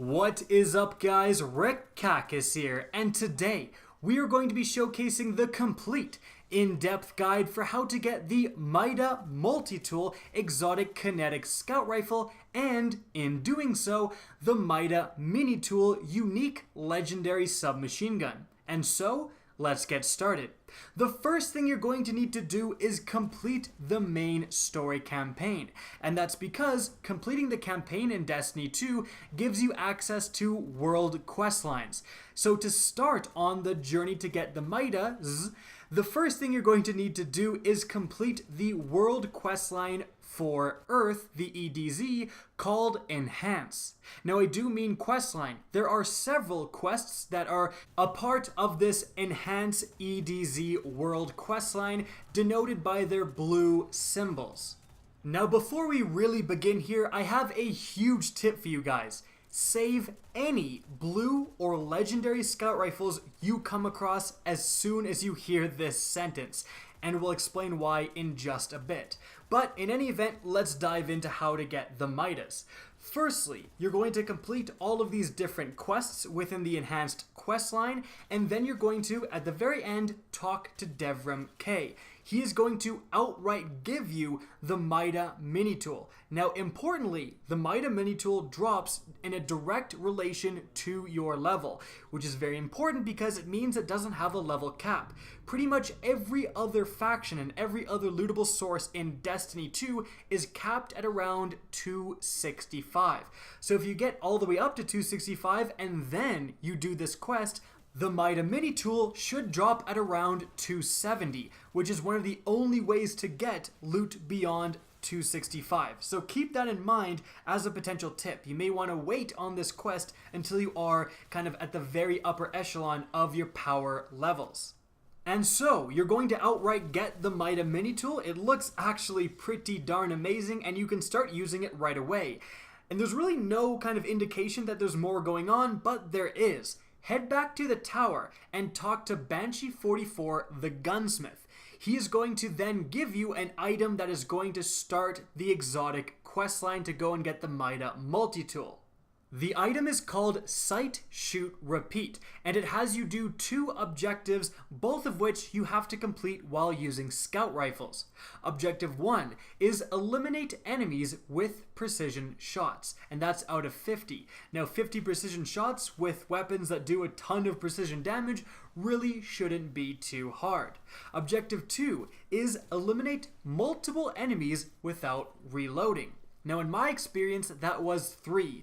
What is up, guys? Rick Kakis here, and today we are going to be showcasing the complete in-depth guide for how to get the Mida Multi Tool exotic kinetic scout rifle, and in doing so, the Mida Mini Tool unique legendary submachine gun. And so, let's get started. The first thing you're going to need to do is complete the main story campaign, and that's because completing the campaign in Destiny 2 gives you access to world quest lines. So to start on the journey to get the Midas, the first thing you're going to need to do is complete the world quest line for Earth, the EDZ, called Enhance. Now I do mean questline. There are several quests that are a part of this Enhance EDZ world questline, denoted by their blue symbols. Now before we really begin here, I have a huge tip for you guys. Save any blue or legendary scout rifles you come across as soon as you hear this sentence, and we'll explain why in just a bit. But in any event, let's dive into how to get the Midas. Firstly, you're going to complete all of these different quests within the enhanced quest line, and then you're going to, at the very end, talk to Devrim K. He is going to outright give you the Mida Mini Tool. Now, importantly, the Mida Mini Tool drops in a direct relation to your level, which is very important because it means it doesn't have a level cap. Pretty much every other faction and every other lootable source in Destiny 2 is capped at around 265. So if you get all the way up to 265 and then you do this quest, the Mida Mini Tool should drop at around 270, which is one of the only ways to get loot beyond 265. So keep that in mind as a potential tip. You may want to wait on this quest until you are kind of at the very upper echelon of your power levels. And so, you're going to outright get the Mida Mini Tool. It looks actually pretty darn amazing, and you can start using it right away. And there's really no kind of indication that there's more going on, but there is. Head back to the tower and talk to Banshee 44, the Gunsmith. He is going to then give you an item that is going to start the exotic questline to go and get the Mida Multi Tool. The item is called Sight, Shoot, Repeat, and it has you do 2 objectives, both of which you have to complete while using scout rifles. Objective 1 is eliminate enemies with precision shots, and that's out of 50. Now 50 precision shots with weapons that do a ton of precision damage really shouldn't be too hard. Objective 2 is eliminate multiple enemies without reloading. Now in my experience, that was 3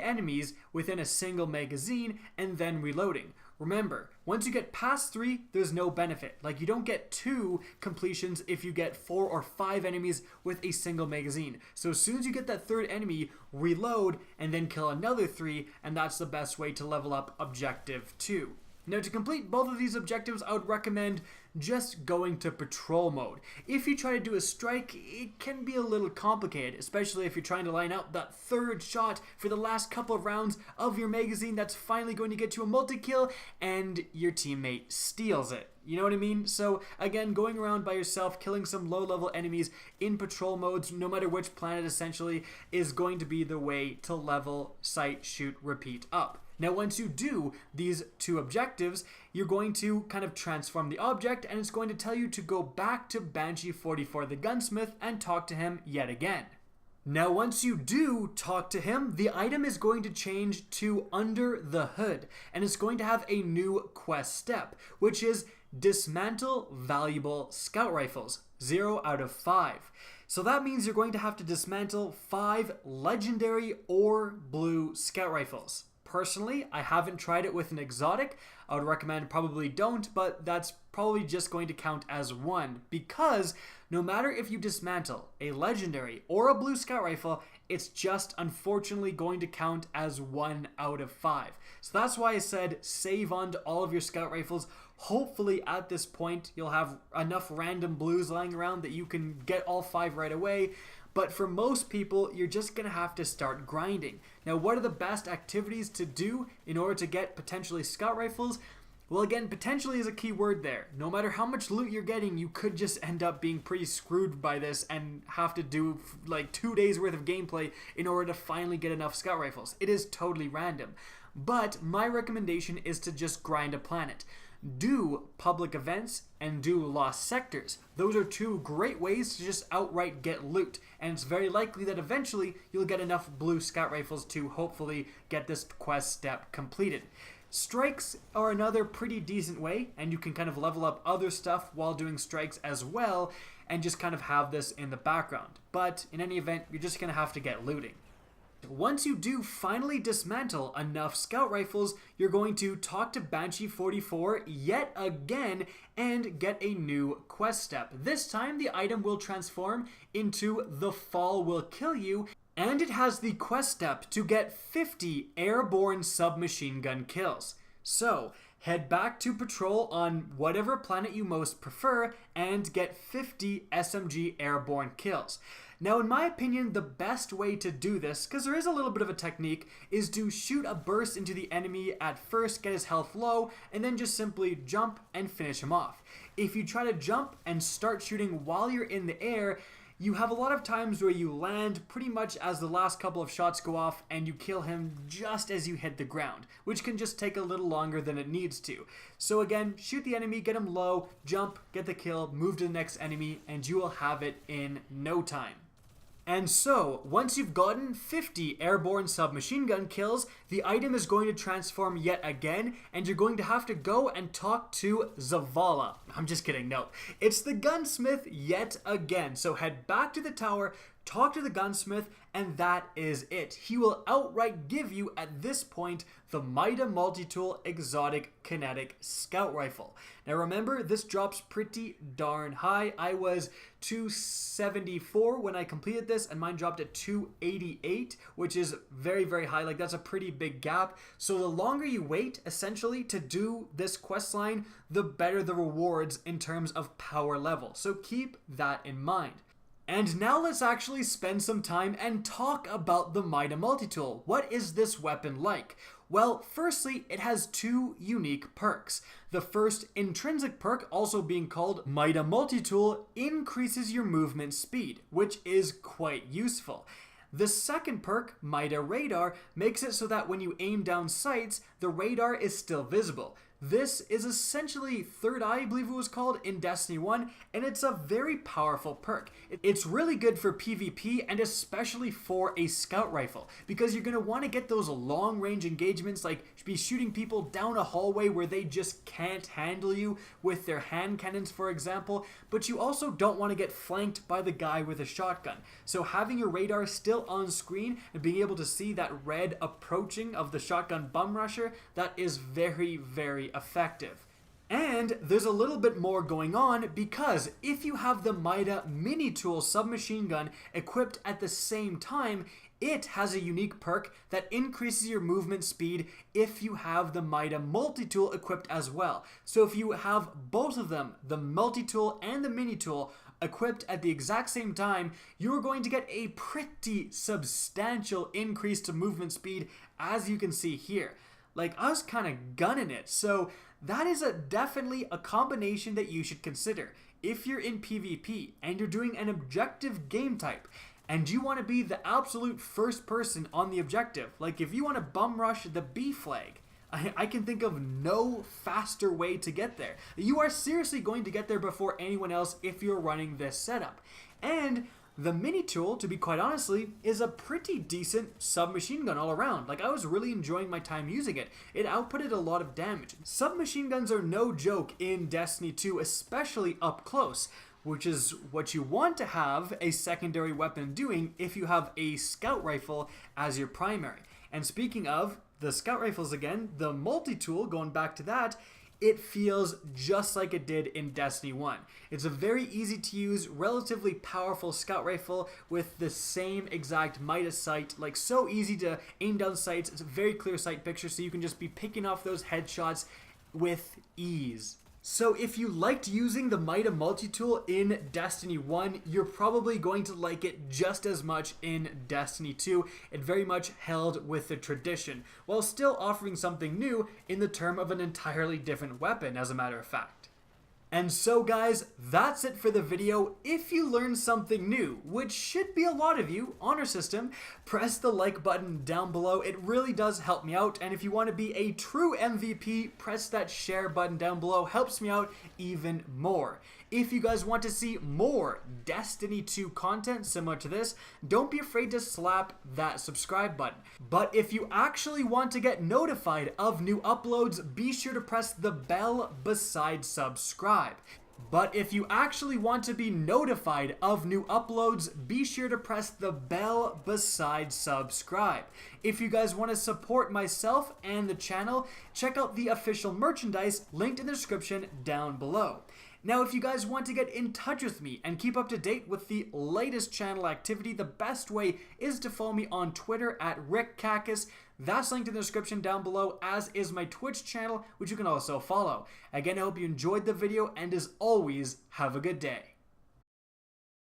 enemies within a single magazine and then reloading. Remember, once you get past 3, there's no benefit. Like, you don't get 2 completions if you get 4 or 5 enemies with a single magazine. So as soon as you get that 3rd enemy, reload and then kill another 3, and that's the best way to level up objective 2. Now to complete both of these objectives, I would recommend just going to patrol mode. If you try to do a strike, it can be a little complicated, especially if you're trying to line up that 3rd shot for the last couple of rounds of your magazine that's finally going to get you a multi-kill and your teammate steals it. You know what I mean? So again, going around by yourself, killing some low-level enemies in patrol modes, no matter which planet essentially, is going to be the way to level Sight, Shoot, Repeat up. Now once you do these 2 objectives, you're going to kind of transform the object, and it's going to tell you to go back to Banshee 44 the Gunsmith and talk to him yet again. Now once you do talk to him, the item is going to change to Under the Hood, and it's going to have a new quest step, which is dismantle valuable scout rifles, 0 out of 5. So that means you're going to have to dismantle 5 legendary or blue scout rifles. Personally, I haven't tried it with an exotic. I would recommend probably don't, but that's probably just going to count as 1, because no matter if you dismantle a legendary or a blue scout rifle, it's just unfortunately going to count as 1 out of 5. So that's why I said save onto all of your scout rifles. Hopefully at this point you'll have enough random blues lying around that you can get all 5 right away. But for most people, you're just going to have to start grinding. Now, what are the best activities to do in order to get potentially scout rifles? Well, again, potentially is a key word there. No matter how much loot you're getting, you could just end up being pretty screwed by this and have to do like 2 days worth of gameplay in order to finally get enough scout rifles. It is totally random. But my recommendation is to just grind a planet. Do public events and do lost sectors. Those are two great ways to just outright get loot, and it's very likely that eventually you'll get enough blue scout rifles to hopefully get this quest step completed. Strikes are another pretty decent way, and you can kind of level up other stuff while doing strikes as well, and just kind of have this in the background. But in any event, you're just going to have to get looting. Once you do finally dismantle enough scout rifles, you're going to talk to Banshee 44 yet again and get a new quest step. This time the item will transform into The Fall Will Kill You, and it has the quest step to get 50 airborne submachine gun kills. So, head back to patrol on whatever planet you most prefer and get 50 SMG airborne kills. Now, in my opinion, the best way to do this, because there is a little bit of a technique, is to shoot a burst into the enemy at first, get his health low, and then just simply jump and finish him off. If you try to jump and start shooting while you're in the air, you have a lot of times where you land pretty much as the last couple of shots go off and you kill him just as you hit the ground, which can just take a little longer than it needs to. So again, shoot the enemy, get him low, jump, get the kill, move to the next enemy, and you will have it in no time. And so, once you've gotten 50 airborne submachine gun kills, the item is going to transform yet again, and you're going to have to go and talk to Zavala. I'm just kidding, no. It's the Gunsmith yet again. So head back to the tower, talk to the Gunsmith, and that is it. He will outright give you, at this point, the Mida Multi Tool Exotic Kinetic Scout Rifle. Now remember, this drops pretty darn high. I was 274 when I completed this, and mine dropped at 288, which is very, very high. Like, that's a pretty big gap. So the longer you wait, essentially, to do this quest line, the better the rewards in terms of power level. So keep that in mind. And now let's actually spend some time and talk about the Mida Multi Tool. What is this weapon like? Well, firstly, it has two unique perks. The first intrinsic perk, also being called Mida Multi Tool, increases your movement speed, which is quite useful. The second perk, Mida Radar, makes it so that when you aim down sights, the radar is still visible. This is essentially Third Eye, I believe it was called, in Destiny 1, and it's a very powerful perk. It's really good for PvP and especially for a scout rifle, because you're going to want to get those long-range engagements, like be shooting people down a hallway where they just can't handle you with their hand cannons, for example, but you also don't want to get flanked by the guy with a shotgun. So having your radar still on screen and being able to see that red approaching of the shotgun bum rusher, that is very, very effective. And there's a little bit more going on, because if you have the Mida Mini Tool submachine gun equipped at the same time, it has a unique perk that increases your movement speed if you have the Mida Multi Tool equipped as well. So if you have both of them, the Multi Tool and the Mini Tool, equipped at the exact same time, you're going to get a pretty substantial increase to movement speed, as you can see here. Like, I was kind of gunning it. So that is definitely a combination that you should consider. If you're in PvP and you're doing an objective game type and you want to be the absolute first person on the objective, like if you want to bum rush the B flag, I can think of no faster way to get there. You are seriously going to get there before anyone else if you're running this setup. And the Mini Tool, to be quite honestly, is a pretty decent submachine gun all around. Like, I was really enjoying my time using it. It outputted a lot of damage. Submachine guns are no joke in Destiny 2, especially up close, which is what you want to have a secondary weapon doing if you have a scout rifle as your primary. And speaking of the scout rifles again, the Multi Tool, going back to that, it feels just like it did in Destiny 1. It's a very easy to use, relatively powerful scout rifle with the same exact Mida sight, like so easy to aim down sights. It's a very clear sight picture, so you can just be picking off those headshots with ease. So if you liked using the Mida Multi Tool in Destiny 1, you're probably going to like it just as much in Destiny 2. It very much held with the tradition, while still offering something new in the term of an entirely different weapon, as a matter of fact. And so guys, that's it for the video. If you learned something new, which should be a lot of you on our system, press the like button down below. It really does help me out. And if you want to be a true MVP, press that share button down below. Helps me out even more. If you guys want to see more Destiny 2 content similar to this, don't be afraid to slap that subscribe button. But if you actually want to get notified of new uploads, be sure to press the bell beside subscribe. But if you actually want to be notified of new uploads, be sure to press the bell beside subscribe. If you guys want to support myself and the channel, check out the official merchandise linked in the description down below. Now, if you guys want to get in touch with me and keep up to date with the latest channel activity, the best way is to follow me on Twitter at RickCacus. That's linked in the description down below, as is my Twitch channel, which you can also follow. Again, I hope you enjoyed the video, and as always, have a good day.